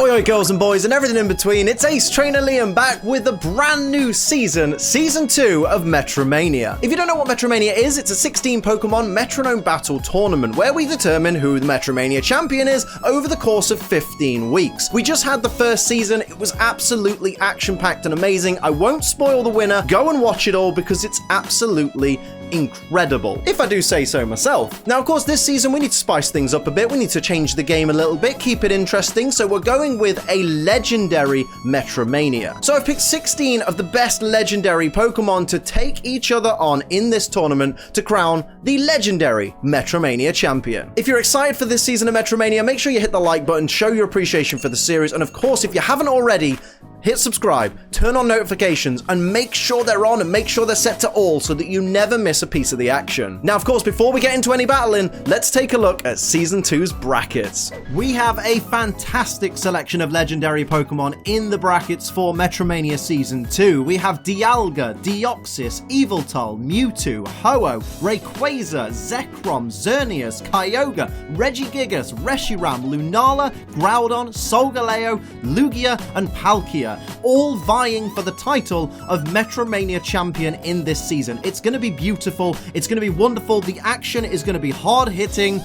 Oi oi girls and boys and everything in between, it's Ace Trainer Liam back with a brand new season 2 of MetroMania. If you don't know what MetroMania is, it's a 16 Pokémon Metronome Battle tournament where we determine who the MetroMania Champion is over the course of 15 weeks. We just had the first season, it was absolutely action-packed and amazing. I won't spoil the winner, go and watch it all because it's absolutely incredible, if I do say so myself. Now, of course, this season we need to spice things up a bit. We need to change the game a little bit, keep it interesting, so we're going with a legendary Metromania. So I've picked 16 of the best legendary Pokemon to take each other on in this tournament to crown the legendary Metromania Champion. If you're excited for this season of Metromania, make sure you hit the like button, show your appreciation for the series, and of course, if you haven't already, hit subscribe, turn on notifications, and make sure they're on and make sure they're set to all so that you never miss a piece of the action. Now, of course, before we get into any battling, let's take a look at Season 2's brackets. We have a fantastic selection of legendary Pokemon in the brackets for Metromania Season 2. We have Dialga, Deoxys, Yveltal, Mewtwo, Ho-Oh, Rayquaza, Zekrom, Xerneas, Kyogre, Regigigas, Reshiram, Lunala, Groudon, Solgaleo, Lugia, and Palkia, all vying for the title of Metromania Champion in this season. It's going to be beautiful, it's going to be wonderful, the action is going to be hard-hitting,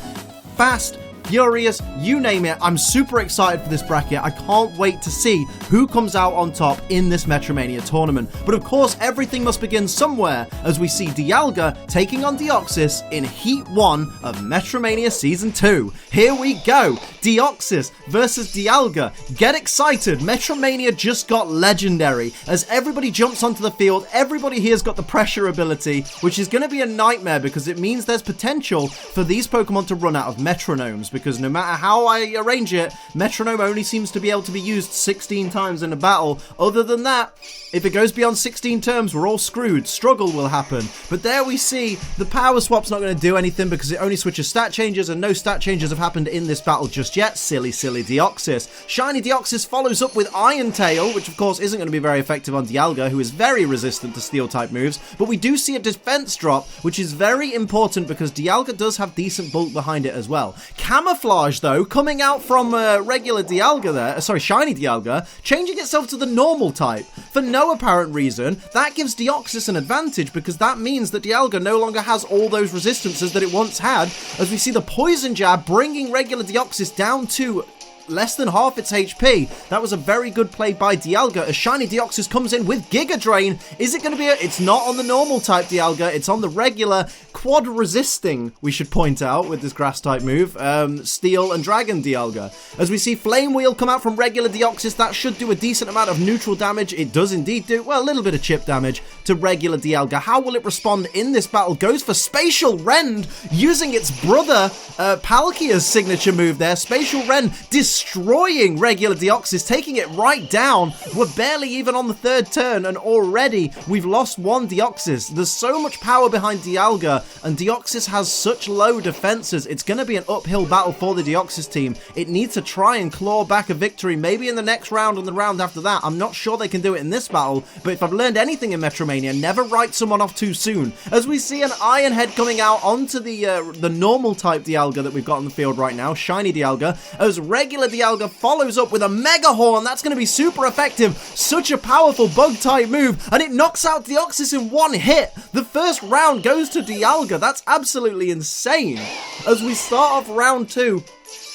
fast, furious, you name it. I'm super excited for this bracket. I can't wait to see who comes out on top in this Metromania tournament. But of course, everything must begin somewhere as we see Dialga taking on Deoxys in Heat 1 of Metromania Season 2. Here we go. Deoxys versus Dialga. Get excited. Metromania just got legendary. As everybody jumps onto the field, everybody here's got the pressure ability, which is going to be a nightmare because it means there's potential for these Pokemon to run out of metronomes, because no matter how I arrange it, metronome only seems to be able to be used 16 times in a battle. Other than that, if it goes beyond 16 turns, we're all screwed. Struggle will happen. But there we see the power swap's not going to do anything because it only switches stat changes, and no stat changes have happened in this battle just yet. Silly Deoxys. Shiny Deoxys follows up with Iron Tail, which of course isn't going to be very effective on Dialga, who is very resistant to steel type moves. But we do see a defense drop, which is very important because Dialga does have decent bulk behind it as well. Camouflage, though, coming out from regular Dialga there, Shiny Dialga, changing itself to the normal type for no apparent reason. That gives Deoxys an advantage because that means that Dialga no longer has all those resistances that it once had, as we see the Poison Jab bringing regular Deoxys down to less than half its HP. That was a very good play by Dialga as Shiny Deoxys comes in with Giga Drain. Is it going to be it's not on the normal type Dialga, it's on the regular quad resisting, we should point out, with this grass type move, Steel and Dragon Dialga. As we see Flame Wheel come out from regular Deoxys, that should do a decent amount of neutral damage. It does indeed do, well, a little bit of chip damage to regular Dialga. How will it respond in this battle? Goes for Spatial Rend, using its brother Palkia's signature move there. Spatial Rend destroying regular Deoxys, taking it right down. We're barely even on the third turn and already we've lost one Deoxys. There's so much power behind Dialga and Deoxys has such low defenses. It's going to be an uphill battle for the Deoxys team. It needs to try and claw back a victory, maybe in the next round and the round after that. I'm not sure they can do it in this battle, but if I've learned anything in Metromania, never write someone off too soon. As we see an Iron Head coming out onto the normal type Dialga that we've got on the field right now, Shiny Dialga, as regular Dialga follows up with a Mega Horn. That's going to be super effective. Such a powerful bug type move, and it knocks out Deoxys in one hit. The first round goes to Dialga. That's absolutely insane. As we start off round 2,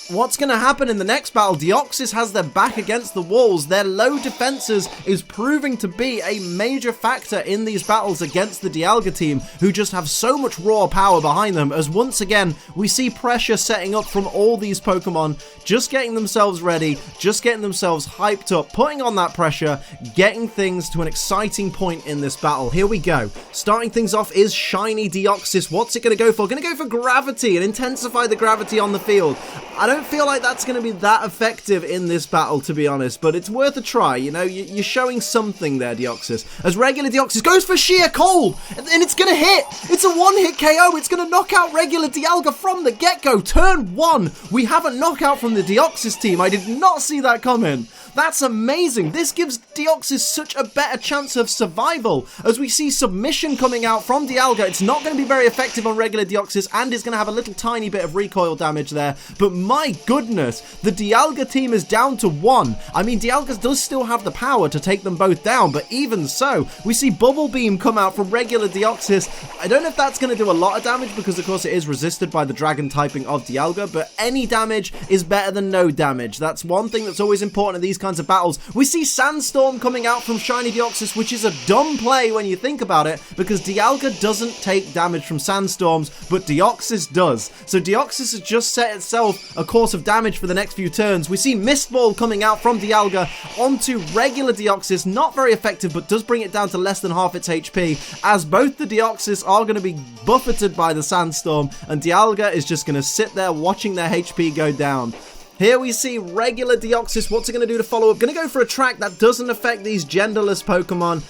what's going to happen in the next battle? Deoxys has their back against the walls. Their low defenses is proving to be a major factor in these battles against the Dialga team, who just have so much raw power behind them, as once again, we see pressure setting up from all these Pokemon, just getting themselves ready, just getting themselves hyped up, putting on that pressure, getting things to an exciting point in this battle. Here we go. Starting things off is Shiny Deoxys. What's it going to go for? Going to go for Gravity and intensify the gravity on the field. I don't feel like that's going to be that effective in this battle, to be honest, but it's worth a try. You know, you're showing something there, Deoxys. As regular Deoxys goes for Sheer Cold, and it's going to hit. It's a one-hit KO. It's going to knock out regular Dialga from the get-go. Turn 1. We have a knockout from the Deoxys team. I did not see that coming. That's amazing. This gives Deoxys such a better chance of survival. As we see Submission coming out from Dialga, it's not going to be very effective on regular Deoxys and is going to have a little tiny bit of recoil damage there. But my My goodness, the Dialga team is down to 1. I mean, Dialga does still have the power to take them both down, but even so, we see Bubble Beam come out from regular Deoxys. I don't know if that's going to do a lot of damage because, of course, it is resisted by the dragon typing of Dialga, but any damage is better than no damage. That's one thing that's always important in these kinds of battles. We see Sandstorm coming out from Shiny Deoxys, which is a dumb play when you think about it, because Dialga doesn't take damage from Sandstorms, but Deoxys does. So Deoxys has just set itself a course of damage for the next few turns. We see Mist Ball coming out from Dialga onto regular Deoxys, not very effective, but does bring it down to less than half its HP, as both the Deoxys are going to be buffeted by the Sandstorm, and Dialga is just going to sit there watching their HP go down. Here we see regular Deoxys. What's it going to do to follow up? Going to go for a track that doesn't affect these genderless Pokemon.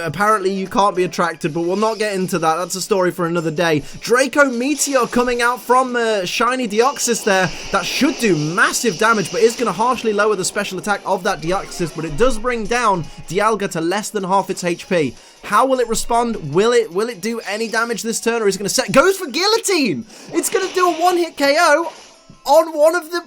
Apparently you can't be attracted, but we'll not get into that. That's a story for another day. Draco Meteor coming out from Shiny Deoxys there. That should do massive damage, but is going to harshly lower the special attack of that Deoxys, but it does bring down Dialga to less than half its HP. How will it respond? Will it do any damage this turn, or is it going to set? Goes for Guillotine! It's going to do a one-hit KO on one of the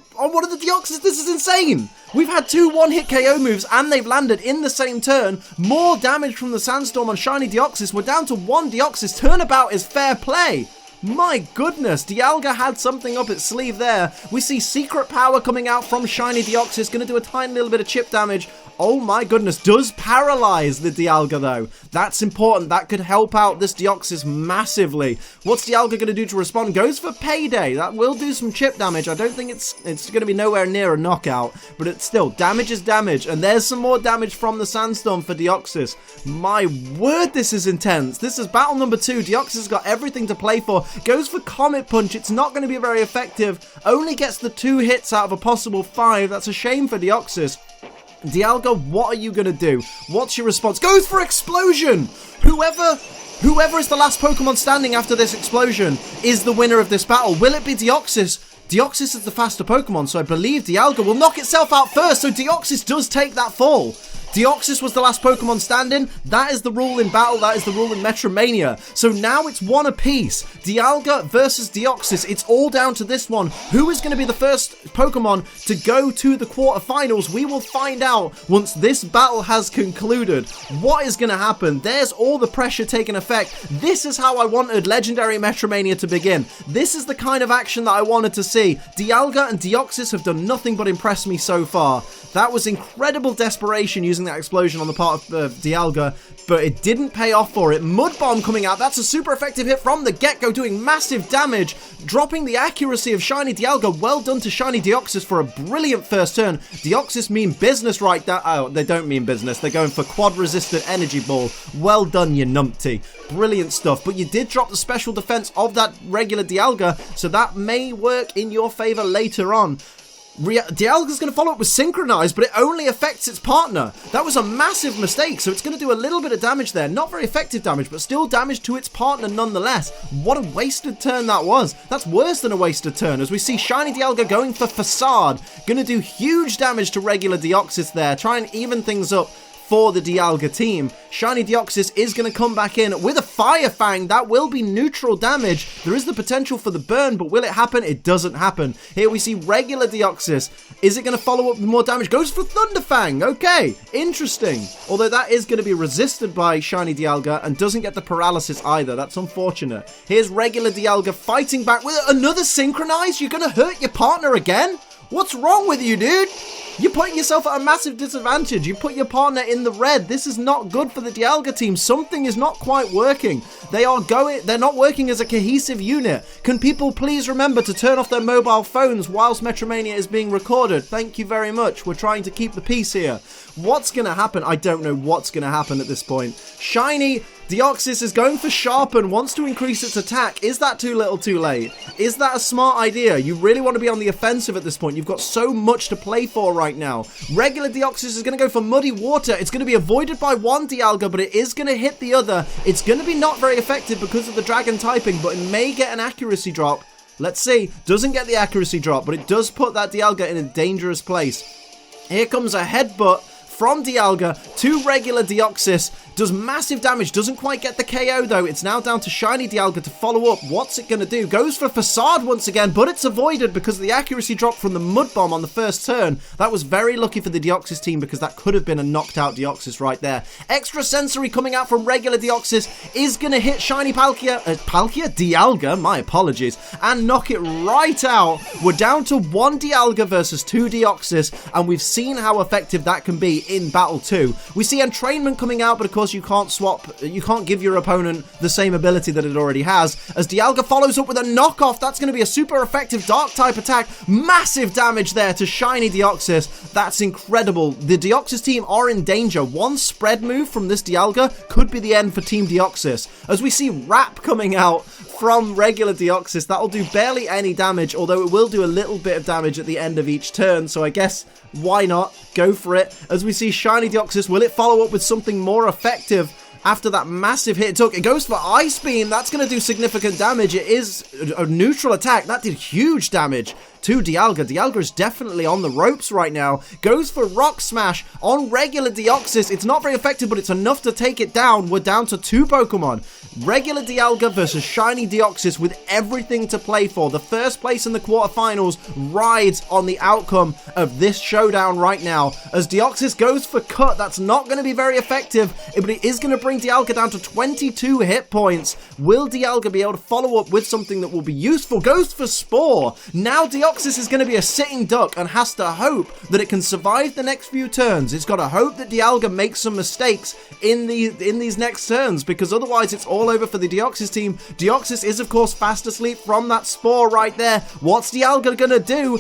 Deoxys. This is insane. We've had 2 one-hit KO moves and they've landed in the same turn. More damage from the Sandstorm on Shiny Deoxys. We're down to 1 Deoxys. Turnabout is fair play. My goodness, Dialga had something up its sleeve there. We see Secret Power coming out from Shiny Deoxys, going to do a tiny little bit of chip damage. Oh my goodness, does paralyze the Dialga though. That's important, that could help out this Deoxys massively. What's Dialga going to do to respond? Goes for Payday, that will do some chip damage. I don't think it's going to be nowhere near a knockout, but it's still, damage is damage. And there's some more damage from the Sandstorm for Deoxys. My word, this is intense. This is battle number 2. Deoxys has got everything to play for. Goes for Comet Punch, it's not going to be very effective. Only gets the 2 hits out of a possible 5. That's a shame for Deoxys. Dialga, what are you going to do? What's your response? Goes for Explosion! Whoever is the last Pokemon standing after this explosion is the winner of this battle. Will it be Deoxys? Deoxys is the faster Pokemon, so I believe Dialga will knock itself out first, so Deoxys does take that fall. Deoxys was the last Pokemon standing. That is the rule in battle. That is the rule in Metromania. So now it's 1 apiece. Dialga versus Deoxys. It's all down to this one. Who is going to be the first Pokemon to go to the quarterfinals? We will find out once this battle has concluded. What is going to happen? There's all the pressure taking effect. This is how I wanted Legendary Metromania to begin. This is the kind of action that I wanted to see. Dialga and Deoxys have done nothing but impress me so far. That was incredible desperation using that explosion on the part of Dialga, but it didn't pay off for it. Mud Bomb coming out. That's a super effective hit from the get-go, doing massive damage, dropping the accuracy of Shiny Dialga. Well done to Shiny Deoxys for a brilliant first turn. Deoxys mean business right now. Oh, they don't mean business. They're going for quad-resistant energy ball. Well done, you numpty. Brilliant stuff. But you did drop the special defense of that regular Dialga, so that may work in your favor later on. Dialga's going to follow up with Synchronize, but it only affects its partner. That was a massive mistake, so it's going to do a little bit of damage there. Not very effective damage, but still damage to its partner nonetheless. What a wasted turn that was. That's worse than a wasted turn, as we see Shiny Dialga going for Facade. Going to do huge damage to regular Deoxys there. Try and even things up for the Dialga team. Shiny Deoxys is going to come back in with a Fire Fang. That will be neutral damage. There is the potential for the burn, but will it happen? It doesn't happen. Here we see regular Deoxys. Is it going to follow up with more damage? Goes for Thunder Fang. Okay, interesting. Although that is going to be resisted by Shiny Dialga and doesn't get the paralysis either. That's unfortunate. Here's regular Dialga fighting back with another Synchronize. You're going to hurt your partner again? What's wrong with you, dude? You're putting yourself at a massive disadvantage. You put your partner in the red. This is not good for the Dialga team. Something is not quite working. They're not working as a cohesive unit. Can people please remember to turn off their mobile phones whilst Metromania is being recorded? Thank you very much. We're trying to keep the peace here. What's going to happen? I don't know what's going to happen at this point. Shiny Deoxys is going for Sharpen, wants to increase its attack. Is that too little too late? Is that a smart idea? You really want to be on the offensive at this point. You've got so much to play for right now. Regular Deoxys is going to go for Muddy Water. It's going to be avoided by one Dialga, but it is going to hit the other. It's going to be not very effective because of the dragon typing, but it may get an accuracy drop. Let's see. Doesn't get the accuracy drop, but it does put that Dialga in a dangerous place. Here comes a headbutt from Dialga to regular Deoxys. does massive damage, doesn't quite get the KO though. It's now down to Shiny Dialga to follow up. What's it going to do? Goes for Facade once again, but it's avoided because of the accuracy drop from the Mud Bomb on the first turn. That was very lucky for the Deoxys team because that could have been a knocked out Deoxys right there. Extra Sensory coming out from regular Deoxys is going to hit Shiny Dialga, my apologies, and knock it right out. We're down to 1 Dialga versus 2 Deoxys, and we've seen how effective that can be in Battle 2. We see Entrainment coming out, but of course you can't give your opponent the same ability that it already has, as Dialga follows up with a knockoff. That's going to be a super effective Dark type attack. Massive damage there to Shiny Deoxys. That's incredible. The Deoxys team are in danger. One spread move from this Dialga could be the end for Team Deoxys. As we see Wrap coming out from regular Deoxys, that'll do barely any damage, although it will do a little bit of damage at the end of each turn, so I guess why not? Go for it. As we see Shiny Deoxys, will it follow up with something more effective after that massive hit it took? It goes for Ice Beam. That's going to do significant damage. It is a neutral attack. That did huge damage to Dialga. Dialga is definitely on the ropes right now. Goes for Rock Smash on regular Deoxys. It's not very effective, but it's enough to take it down. We're down to 2 Pokemon. Regular Dialga versus Shiny Deoxys with everything to play for. The first place in the quarterfinals rides on the outcome of this showdown right now. As Deoxys goes for Cut, that's not going to be very effective, but it is going to bring Dialga down to 22 hit points. Will Dialga be able to follow up with something that will be useful? Goes for Spore. Now Deoxys is going to be a sitting duck and has to hope that it can survive the next few turns. It's got to hope that Dialga makes some mistakes in these next turns, because otherwise it's all over for the Deoxys team. Deoxys is of course fast asleep from that Spore right there. What's Dialga gonna do?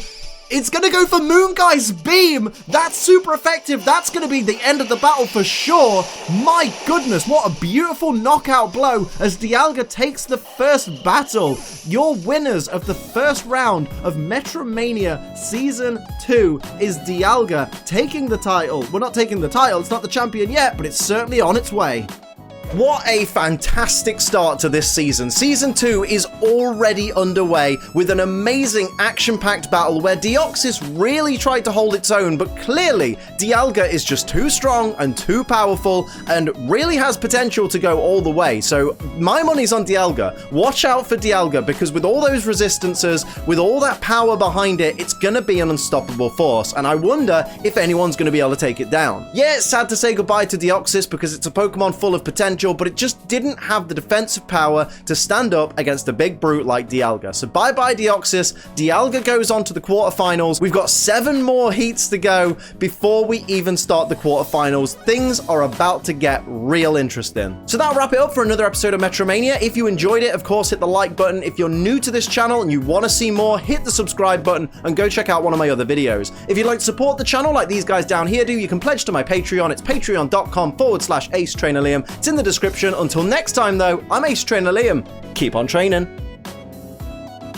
It's going to go for Moonguy's Beam. That's super effective. That's going to be the end of the battle for sure. My goodness, what a beautiful knockout blow as Dialga takes the first battle. Your winners of the first round of Metromania Season 2 is Dialga taking the title. We're not taking the title. It's not the champion yet, but it's certainly on its way. What a fantastic start to this season. Season 2 is already underway with an amazing action-packed battle where Deoxys really tried to hold its own, but clearly Dialga is just too strong and too powerful and really has potential to go all the way. So my money's on Dialga. Watch out for Dialga, because with all those resistances, with all that power behind it, it's gonna be an unstoppable force, and I wonder if anyone's gonna be able to take it down. Yeah, it's sad to say goodbye to Deoxys because it's a Pokemon full of potential, but it just didn't have the defensive power to stand up against a big brute like Dialga. So bye-bye Deoxys. Dialga goes on to the quarterfinals. We've got 7 more heats to go before we even start the quarterfinals. Things are about to get real interesting. So that'll wrap it up for another episode of Metromania. If you enjoyed it, of course, hit the like button. If you're new to this channel and you want to see more, hit the subscribe button and go check out one of my other videos. If you'd like to support the channel like these guys down here do, you can pledge to my Patreon. It's patreon.com/AceTrainerLiam. It's in the description. Until next time, though, I'm Ace Trainer Liam. Keep on training.